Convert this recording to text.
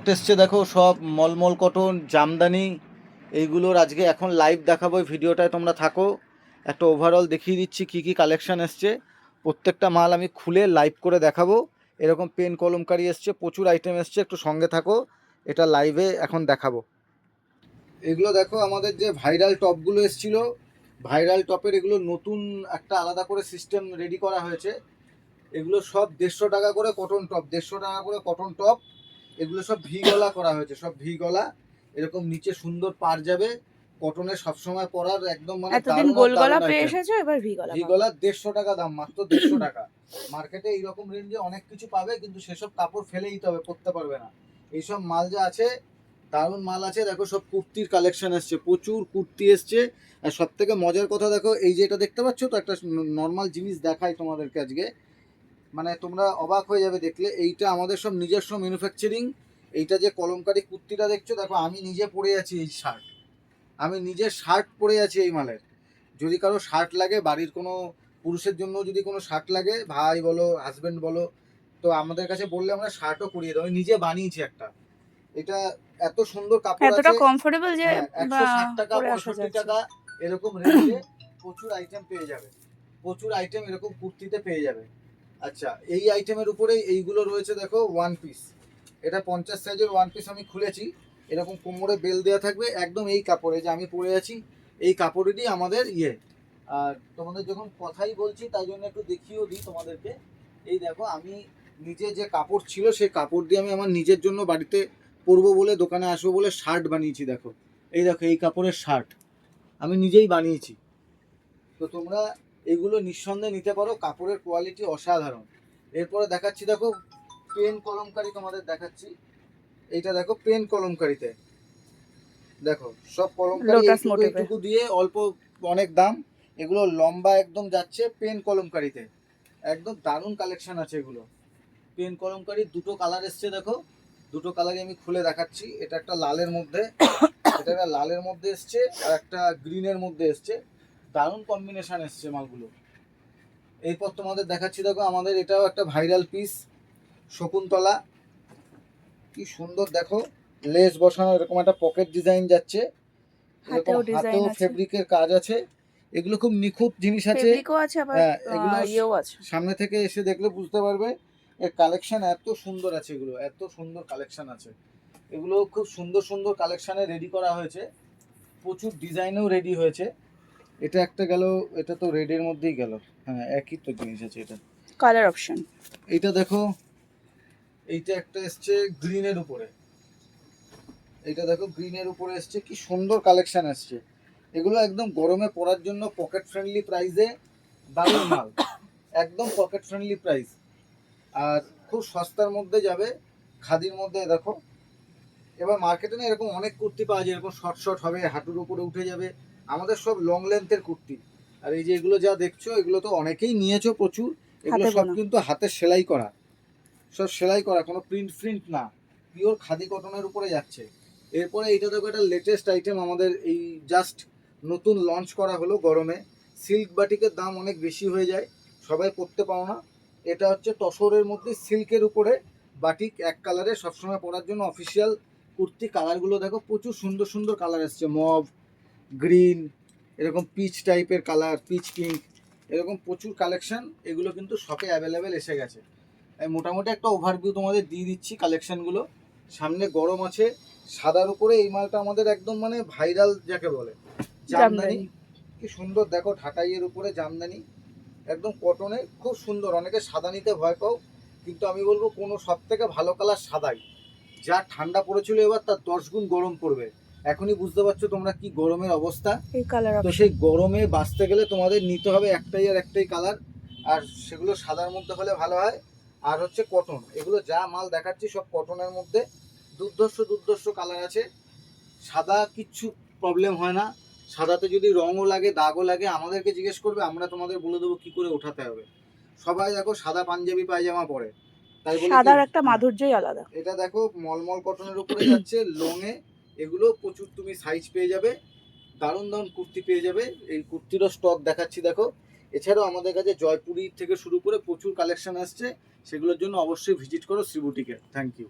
এসছে দেখো সব মলমল কটন জামদানি এইগুলোর আজকে এখন লাইভ দেখাবো। এই ভিডিওটায় তোমরা থাকো, একটা ওভারঅল দেখিয়ে দিচ্ছি কি কি কালেকশন এসছে। প্রত্যেকটা মাল আমি খুলে লাইভ করে দেখাবো। এরকম পেন কলমকারি এসছে, প্রচুর আইটেম এসছে, একটু সঙ্গে থাকো, এটা লাইভে এখন দেখাবো। এগুলো দেখো আমাদের যে ভাইরাল টপগুলো এসছিল, ভাইরাল টপের এগুলো নতুন একটা আলাদা করে সিস্টেম রেডি করা হয়েছে। এগুলো সব 150 টাকা করে কটন টপ, 150 টাকা করে কটন টপ। এগুলো সব ভি গলা করা হয়েছে, সব ভি গলা, এরকম নিচে সুন্দর পার যাবে। কটনের সবসময় পরার একদম মানে এতদিন গোল গলা পেয়ে এসেছো, এবার ভি গলা। ভি গলা 150 টাকা দাম, মাত্র 150 টাকা। মার্কেটে এইরকম রেঞ্জে অনেক কিছু পাবে, কিন্তু সেসব কাপড় ফেলে দিতে হবে, পরতে পারবে না। এইসব মাল যা আছে দারুণ মাল আছে। দেখো সব কুর্তির কালেকশন এসছে, প্রচুর কুর্তি এসছে। আর সব থেকে মজার কথা দেখো, এই যে এটা দেখতে পাচ্ছ তো, একটা নর্মাল জিনিস দেখাই তোমাদেরকে আজকে, মানে তোমরা অবাক হয়ে যাবে দেখলে। এইটা আমাদের সব নিজস্ব ম্যানুফ্যাকচারিং। এইটা যে কলমকারি কুর্তিটা দেখছো, দেখো আমি নিজে পরে আছি এই শার্ট, আমি নিজে শার্ট পরে আছি এই মালের। যদি কারো শার্ট লাগে, বাড়ির কোনো পুরুষের জন্য যদি কোনো শার্ট লাগে, ভাই বলো হাজবেন্ড বলো, তো আমাদের কাছে বললে আমরা শার্টও করিয়ে দেবো। আমি নিজে বানিয়েছি একটা। এটা এত সুন্দর কাপড় আছে, এতটা কমফোর্টেবল যে 160 টাকা 65 টাকা এরকম রেঞ্জে প্রচুর আইটেম পেয়ে যাবে। প্রচুর আইটেম এরকম কুর্তিতে পেয়ে যাবে। আচ্ছা, এই আইটেমের উপরে এইগুলো রয়েছে দেখো, ওয়ান পিস। এটা 50 সাইজের ওয়ান পিস আমি খুলেছি। এরকম কোমরে বেল দেওয়া থাকবে, একদম এই কাপড়ে যে আমি পরে আছি এই কাপড়েরই আমাদের ইয়ে। আর তোমাদের যখন কথাই বলছি তাই জন্য একটু দেখিয়েও দিই তোমাদেরকে। এই দেখো, আমি নিজে যে কাপড় ছিল সেই কাপড় দিয়ে আমি আমার নিজের জন্য বাড়িতে পরবো বলে, দোকানে আসবো বলে শার্ট বানিয়েছি। দেখো এই দেখো, এই কাপড়ের শার্ট আমি নিজেই বানিয়েছি। তো তোমরা এগুলো নিঃসন্দেহে নিতে পারো, কাপড়ের কোয়ালিটি অসাধারণ। এরপরে দেখাচ্ছি দেখো পেন কলমকারি, তোমাদের দেখাচ্ছি। এইটা দেখো পেন কলমকারিতে, দেখো সব কলমকারি এইটুকু দিয়ে অল্প, অনেক দাম। এগুলো লম্বা একদম যাচ্ছে পেন কলমকারিতে, একদম দারুণ কালেকশন আছে এগুলো। পেন কলমকারি দুটো কালার এসছে, দেখো দুটো কালারই আমি খুলে দেখাচ্ছি। এটা একটা লালের মধ্যে, এটা একটা লালের মধ্যে এসছে, আর একটা গ্রিনের মধ্যে এসছে। দারুণ কম্বিনেশন এসছে মালগুলো। এরপর তোমাদের দেখাচ্ছি দেখো, আমাদের এটাও একটা ভাইরাল পিস, শকুন্তলা। কি সুন্দর দেখো, লেস বসানো, এরকম একটা পকেট ডিজাইন যাচ্ছে, এরকম হাতেও ফেব্রিকের কাজ আছে। এগুলো খুব নিখুঁত জিনিস আছে। হ্যাঁ, এগুলো সামনে থেকে এসে দেখলে বুঝতে পারবে। এর কালেকশন এত সুন্দর আছে, এগুলো এত সুন্দর কালেকশন আছে। এগুলো খুব সুন্দর সুন্দর কালেকশনে রেডি করা হয়েছে, প্রচুর ডিজাইনেও রেডি হয়েছে। এটা একটা গেল, এটা তো রেডের মধ্যেই গেল। হ্যাঁ, একই তো জিনিস আছে, এটা কালার অপশন। এইটা দেখো, এইটা একটা এসছে গ্রিনের উপরে। এইটা দেখো গ্রিনের উপরে এসছে, কি সুন্দর কালেকশন আসছে। এগুলো একদম গরমে পরার জন্য পকেট ফ্রেন্ডলি প্রাইসে দারুণ মাল, একদম পকেট ফ্রেন্ডলি প্রাইস। আর খুব সস্তার মধ্যে যাবে, খাদির মধ্যে। দেখো এবার মার্কেটে না এরকম অনেক কুর্তি পাওয়া যায়, এরকম শর্ট শর্ট হবে, হাঁটুর উপরে উঠে যাবে। আমাদের সব লং লেন্থের কুর্তি। আর এই যে এগুলো যা দেখছো, এগুলো তো অনেকেই নিয়েছো প্রচুর। এগুলো সব কিন্তু হাতে সেলাই করা, সব সেলাই করা, কোনো প্রিন্ট ফ্রিন্ট না, পিওর খাদি কটনের উপরে যাচ্ছে। এরপরে এইটা দেখো, একটা লেটেস্ট আইটেম আমাদের, এই জাস্ট নতুন লঞ্চ করা হলো গরমে। সিল্ক বাটিকের দাম অনেক বেশি হয়ে যায়, সবাই পরতে পাও না। এটা হচ্ছে তসরের মধ্যে সিল্কের উপরে বাটিক, এক কালারে সবসময় পরার জন্য অফিসিয়াল কুর্তি। কালারগুলো দেখো, প্রচুর সুন্দর সুন্দর কালার এসছে, মভ, গ্রিন, এরকম পিচ টাইপের কালার, পিচ পিঙ্ক, এরকম প্রচুর কালেকশন। এগুলো কিন্তু শপে অ্যাভেলেবেল এসে গেছে। আমি মোটামুটি একটা ওভারভিউ তোমাদের দিয়ে দিচ্ছি কালেকশনগুলো। সামনে গরম আছে, সাদার উপরে এই মালটা আমাদের একদম মানে ভাইরাল যাকে বলে, জামদানি। কি সুন্দর দেখো, ঢাকাইয়ের উপরে জামদানি, একদম কটনে, খুব সুন্দর। অনেকে সাদা নিতে ভয় পাও, কিন্তু আমি বলবো কোনো সব থেকে ভালো কালার সাদাই। যা ঠান্ডা পড়েছিল এবার তার 10 গুণ গরম পড়বে। এখনই বুঝতে পারছো তোমরা কি গরমের অবস্থা। তো সেই গরমে বাঁচতে গেলে তোমাদের নিতে হবে একটাই আর একটাই কালার, আর সেগুলো সাদার মধ্যে হলে ভালো হয়। আর হচ্ছে কটন, এগুলো যা মাল দেখাচ্ছি সব কটনের মধ্যে, দুর্ধর্ষ দুর্ধর্ষ কালার আছে। সাদা কিচ্ছু প্রবলেম হয় না, সাদাতে যদি রঙও লাগে, দাগও লাগে, আমাদেরকে জিজ্ঞেস করবে, আমরা তোমাদের বলে দেবো কি করে ওঠাতে হবে। সবাই দেখো সাদা পাঞ্জাবি পায়জামা পরে, তাই বলে সাদার একটা মাধুর্যই আলাদা। এটা দেখো মলমল কটনের উপরে যাচ্ছে, লংয়ে। এগুলো প্রচুর তুমি সাইজ পেয়ে যাবে, দারুণ দারুণ কুর্তি পেয়ে যাবে। এই কুর্তিরও স্টক দেখাচ্ছি দেখো। এছাড়াও আমাদের কাছে জয়পুরি থেকে শুরু করে প্রচুর কালেকশন আসছে, সেগুলোর জন্য অবশ্যই ভিজিট করো শ্রী বুটিকে। Thank you.